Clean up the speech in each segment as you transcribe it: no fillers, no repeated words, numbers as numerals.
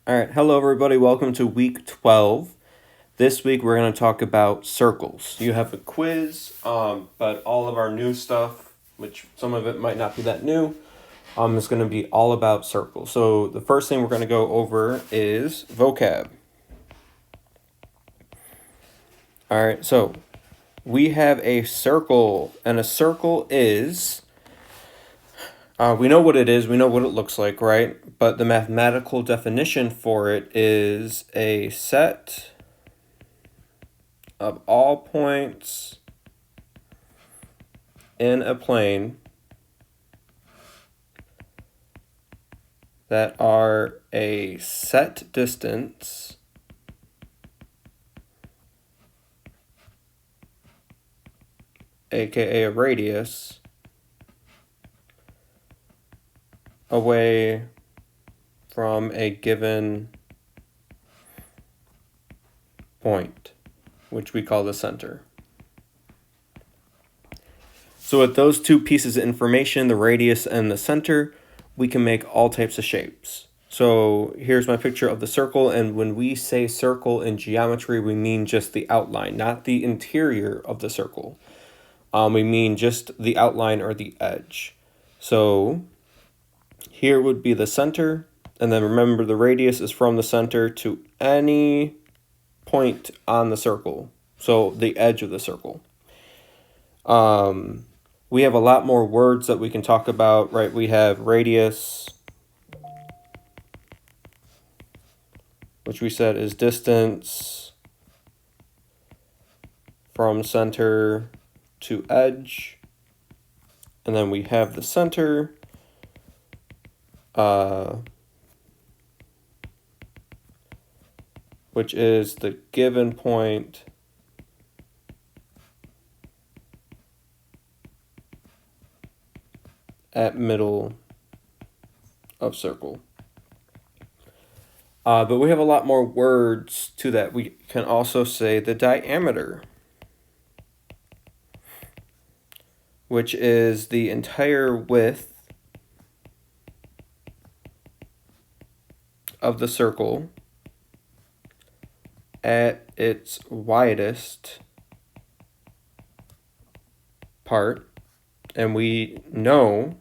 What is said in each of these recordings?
All right, hello everybody. Welcome to week 12. This week we're going to talk about circles. You have a quiz, but all of our new stuff, which some of it might not be that new, is going to be all about circles. So the first thing we're going to go over is vocab. All right, so we have a circle, and a circle is we know what it is, we know what it looks like, right? But the mathematical definition for it is a set of all points in a plane that are a set distance aka a radius away from a given point, which we call the center. So with those two pieces of information, the radius and the center, we can make all types of shapes. So here's my picture of the circle, and when we say circle in geometry, we mean just the outline, not the interior of the circle. We mean just the outline or the edge. So here would be the center, and then remember the radius is from the center to any point on the circle, so the edge of the circle. We have a lot more words that we can talk about, right? We have radius, which we said is distance from center to edge. And then we have the center, which is the given point at middle of circle. But we have a lot more words to that. We can also say the diameter, which is the entire width of the circle at its widest part. And we know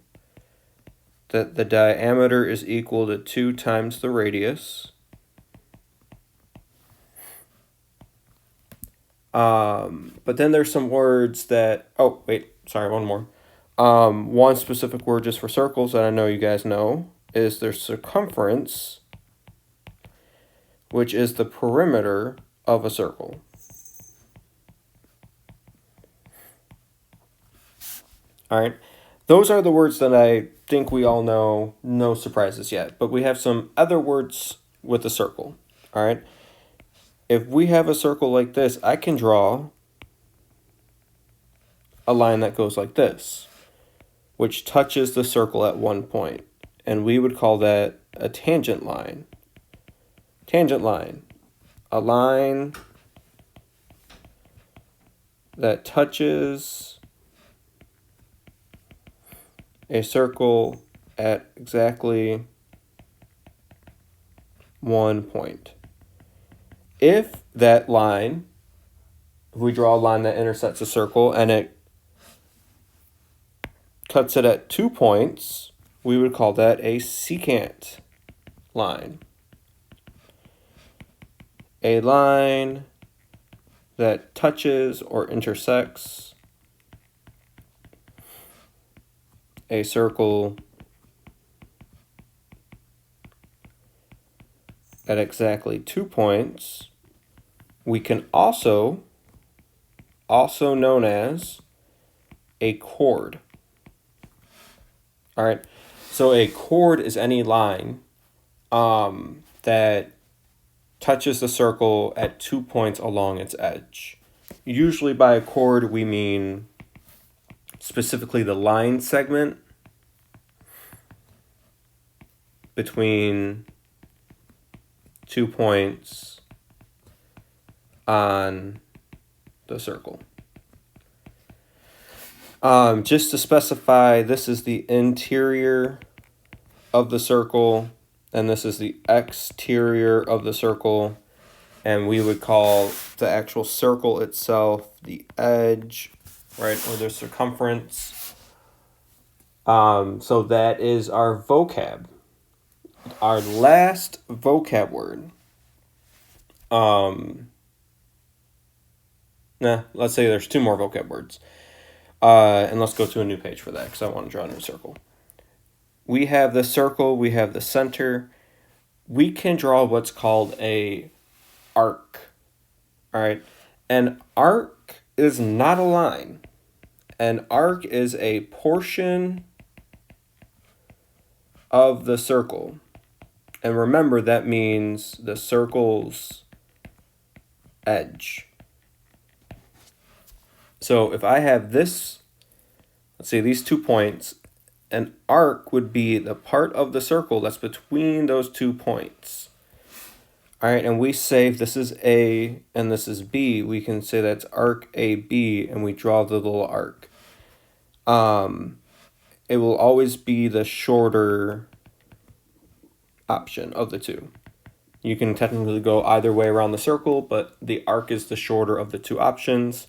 that the diameter is equal to 2 times the radius. But then there's some words that, one more. One specific word just for circles that I know you guys know is their circumference, which is the perimeter of a circle. All right, those are the words that I think we all know, no surprises yet, but we have some other words with a circle. All right, if we have a circle like this, I can draw a line that goes like this, which touches the circle at one point, and we would call that a tangent line. Tangent line, a line that touches a circle at exactly 1 point. If that line, if we draw a line that intersects a circle and it cuts it at 2 points, we would call that a secant line. A line that touches or intersects a circle at exactly 2 points, we can also known as a chord. All right, so a chord is any line that touches the circle at 2 points along its edge. Usually by a chord we mean specifically the line segment between 2 points on the circle. Just to specify, this is the interior of the circle. and this is the exterior of the circle, and we would call the actual circle itself the edge, right, or the circumference. So that is our vocab. Our last vocab word. Let's say there's 2 more vocab words. And let's go to a new page for that because I want to draw a new circle. We have the circle, we have the center. We can draw what's called a arc. All right. An arc is not a line. An arc is a portion of the circle. And remember, that means the circle's edge. So if I have this, let's say these 2 points, an arc would be the part of the circle that's between those 2 points. All right, and we say if this is A and this is B, we can say that's arc AB, and we draw the little arc. It will always be the shorter option of the 2. You can technically go either way around the circle, but the arc is the shorter of the 2 options.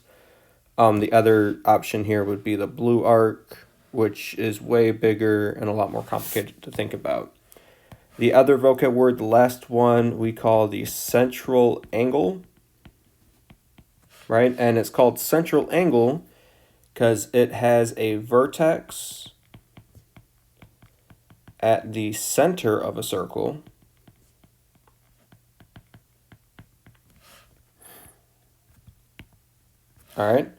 The other option here would be the blue arc, which is way bigger and a lot more complicated to think about. The other vocab word, the last one, we call the central angle, right? And it's called central angle because it has a vertex at the center of a circle. All right.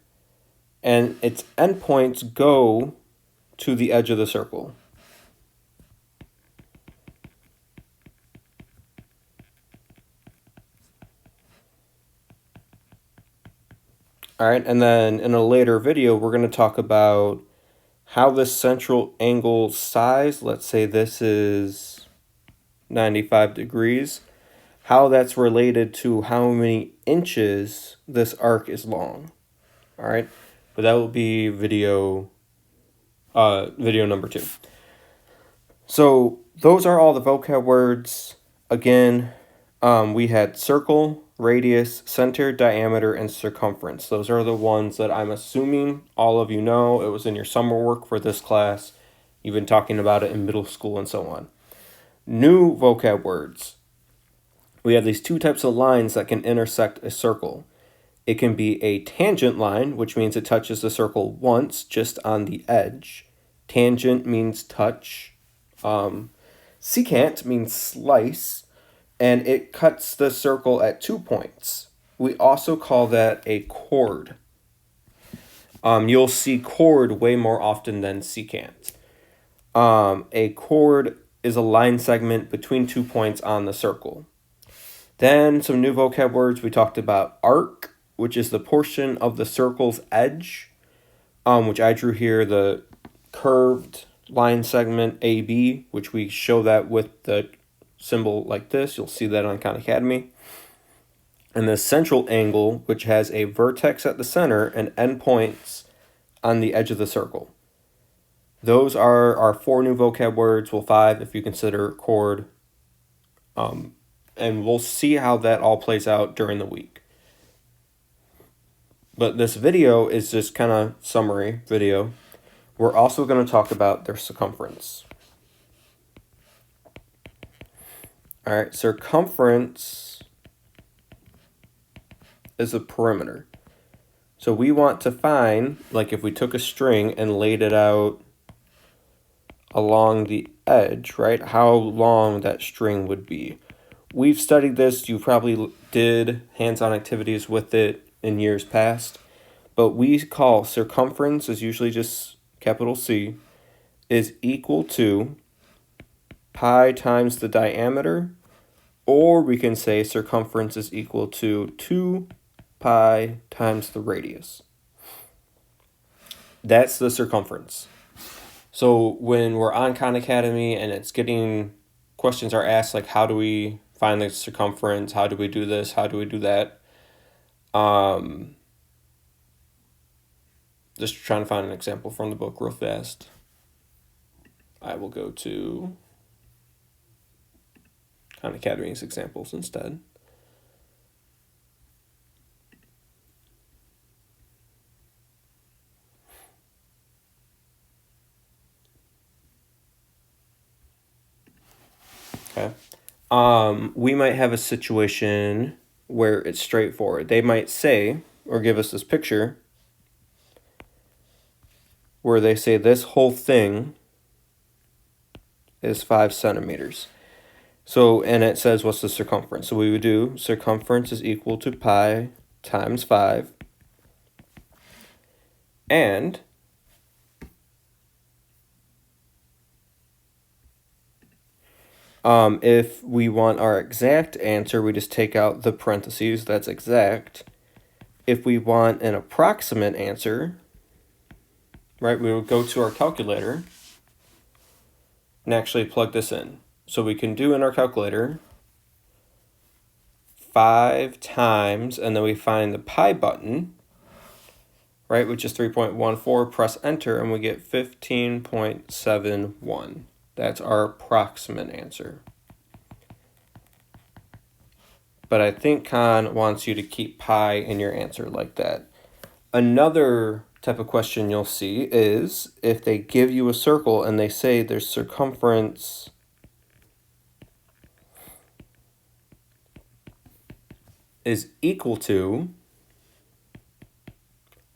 And its endpoints go to the edge of the circle. All right, and then in a later video, we're going to talk about how this central angle size, let's say this is 95 degrees, how that's related to how many inches this arc is long. All right, but that will be video number 2. So those are all the vocab words. Again, we had circle, radius, center, diameter, and circumference. Those are the ones that I'm assuming all of you know. It was in your summer work for this class. You've been talking about it in middle school and so on. New vocab words. We have these 2 types of lines that can intersect a circle. It can be a tangent line, which means it touches the circle once, just on the edge. Tangent means touch. Secant means slice, and it cuts the circle at 2 points. We also call that a chord. You'll see chord way more often than secant. A chord is a line segment between 2 points on the circle. Then some new vocab words. We talked about arc, which is the portion of the circle's edge, which I drew here, the curved line segment AB, which we show that with the symbol like this. You'll see that on Khan Academy. And the central angle, which has a vertex at the center and endpoints on the edge of the circle. Those are our 4 new vocab words, well 5 if you consider chord. And we'll see how that all plays out during the week. But this video is just kind of summary video. We're also going to talk about their circumference. All right, circumference is a perimeter. So we want to find, like if we took a string and laid it out along the edge, right, how long that string would be. We've studied this. You probably did hands-on activities with it in years past. But we call circumference, is usually just capital C, is equal to pi times the diameter, or we can say circumference is equal to 2 pi times the radius. That's the circumference. So when we're on Khan Academy and it's getting, questions are asked like, how do we find the circumference? How do we do this? How do we do that? Just trying to find an example from the book real fast. I will go to Khan Academy's examples instead. Okay. We might have a situation where it's straightforward. They might say, or give us this picture, where they say this whole thing is 5 centimeters. So, and it says what's the circumference. So we would do circumference is equal to pi times 5. And if we want our exact answer, we just take out the parentheses, that's exact. If we want an approximate answer, right, we would go to our calculator and actually plug this in. So we can do in our calculator 5 times, and then we find the pi button, right, which is 3.14, press enter, and we get 15.71. That's our approximate answer. But I think Khan wants you to keep pi in your answer like that. Another type of question you'll see is if they give you a circle and they say their circumference is equal to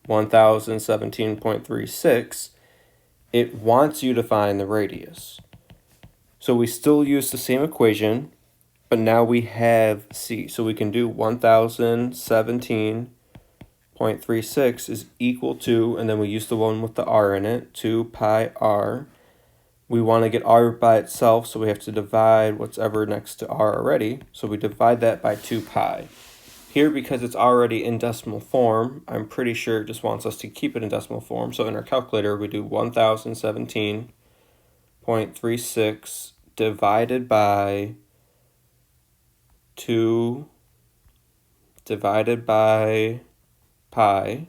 1017.36, it wants you to find the radius. So we still use the same equation, but now we have C. So we can do 1017.36 is equal to, and then we use the one with the R in it, 2 pi R. We want to get R by itself, so we have to divide what's ever next to R already. So we divide that by 2 pi. Here, because it's already in decimal form, I'm pretty sure it just wants us to keep it in decimal form. So in our calculator, we do 1017.36 divided by 2 divided by pi,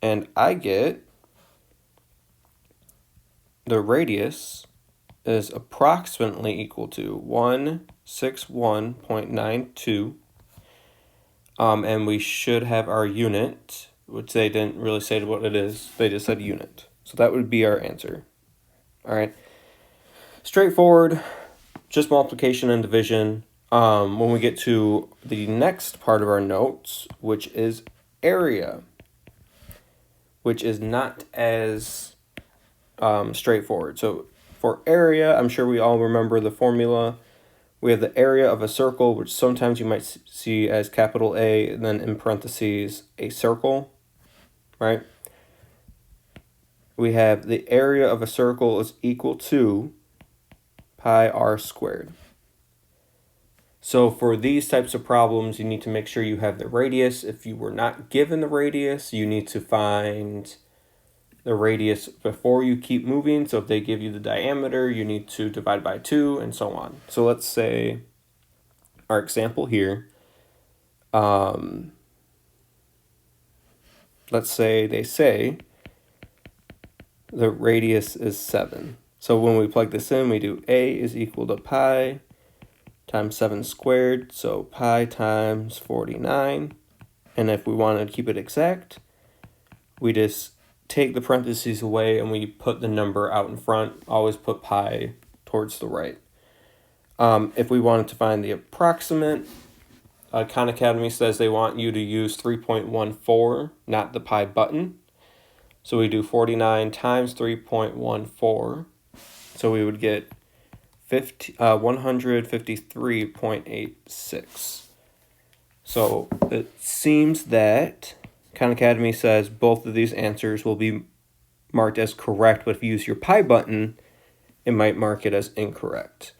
and I get the radius is approximately equal to 161.92, and we should have our unit, which they didn't really say what it is, they just said unit. So that would be our answer. All right, straightforward, just multiplication and division. When we get to the next part of our notes, which is area, which is not as straightforward. So for area, I'm sure we all remember the formula. We have the area of a circle, which sometimes you might see as capital A, and then in parentheses, a circle, right? We have the area of a circle is equal to pi r squared. So for these types of problems, you need to make sure you have the radius. If you were not given the radius, you need to find the radius before you keep moving. So if they give you the diameter, you need to divide by 2 and so on. So let's say our example here, let's say they say the radius is 7. So when we plug this in, we do A is equal to pi times 7 squared, so pi times 49. And if we wanted to keep it exact, we just take the parentheses away and we put the number out in front, always put pi towards the right. If we wanted to find the approximate, Khan Academy says they want you to use 3.14, not the pi button. So we do 49 times 3.14. So we would get 153.86. So it seems that Khan Academy says both of these answers will be marked as correct, but if you use your pi button, it might mark it as incorrect.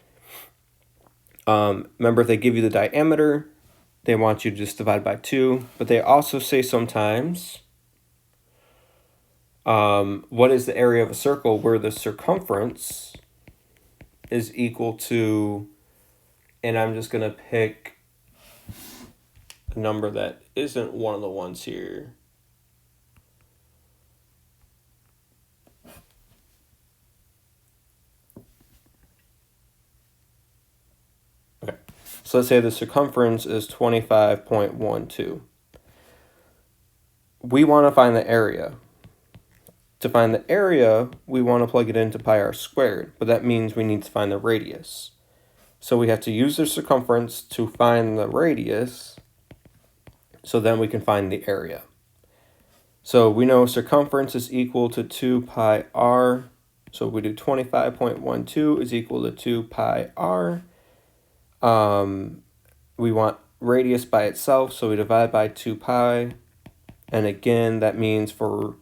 Remember, if they give you the diameter, they want you to just divide by 2, but they also say sometimes what is the area of a circle where the circumference is equal to, and I'm just going to pick a number that isn't one of the ones here. So let's say the circumference is 25.12. We want to find the area. To find the area, we want to plug it into pi r squared, but that means we need to find the radius. So we have to use the circumference to find the radius, so then we can find the area. So we know circumference is equal to 2 pi r, so we do 25.12 is equal to 2 pi r. We want radius by itself, so we divide by 2 pi. And again, that means for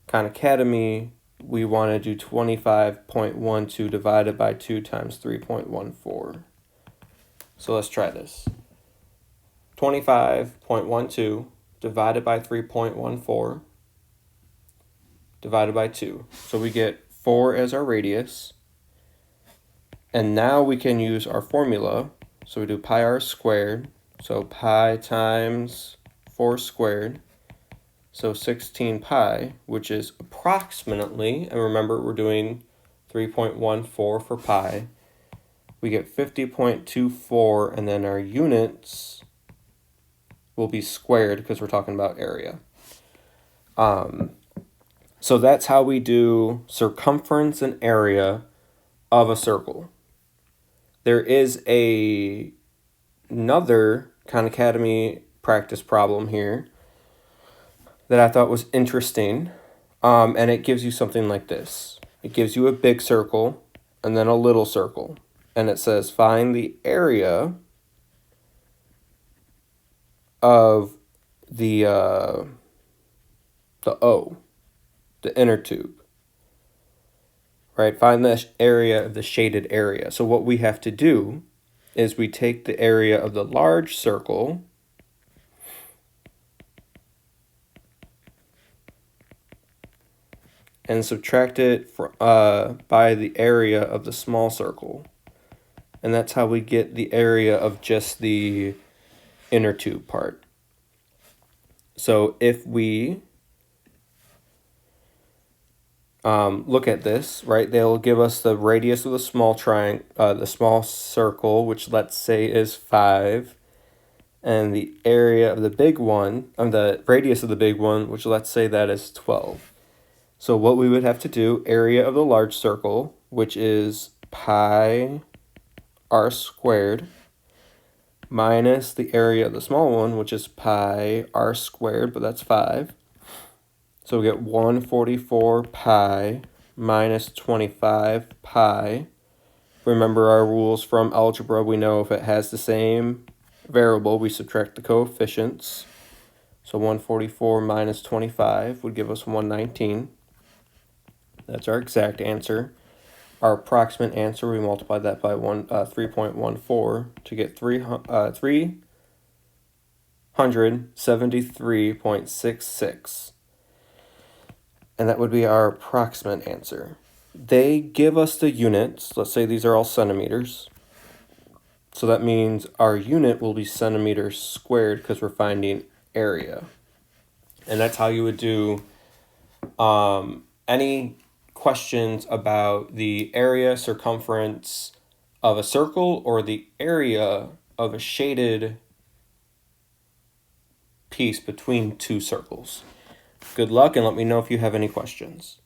Khan Academy, we want to do 25.12 divided by 2 times 3.14. So let's try this. 25.12 divided by 3.14 divided by 2. So we get 4 as our radius. And now we can use our formula. So we do pi r squared. So pi times 4 squared. So 16 pi, which is approximately, and remember we're doing 3.14 for pi. We get 50.24, and then our units will be squared because we're talking about area. So that's how we do circumference and area of a circle. There is another Khan Academy practice problem here that I thought was interesting, and it gives you something like this. It gives you a big circle and then a little circle, and it says find the area of the O, the inner tube, right? Find the area of the shaded area. So what we have to do is we take the area of the large circle and subtract it by the area of the small circle. And that's how we get the area of just the inner tube part. So if we look at this, right, they'll give us the radius of the small the small circle, which let's say is 5, and the area of the big one, the radius of the big one, which let's say that is 12. So what we would have to do, area of the large circle, which is pi r squared, minus the area of the small one, which is pi r squared, but that's 5. So we get 144 pi minus 25 pi. Remember our rules from algebra. We know if it has the same variable, we subtract the coefficients. So 144 minus 25 would give us 119. That's our exact answer. Our approximate answer, we multiply that by 3.14 to get 373.66. And that would be our approximate answer. They give us the units. Let's say these are all centimeters. So that means our unit will be centimeters squared because we're finding area. And that's how you would do any questions about the area, circumference of a circle, or the area of a shaded piece between two circles. Good luck, and let me know if you have any questions.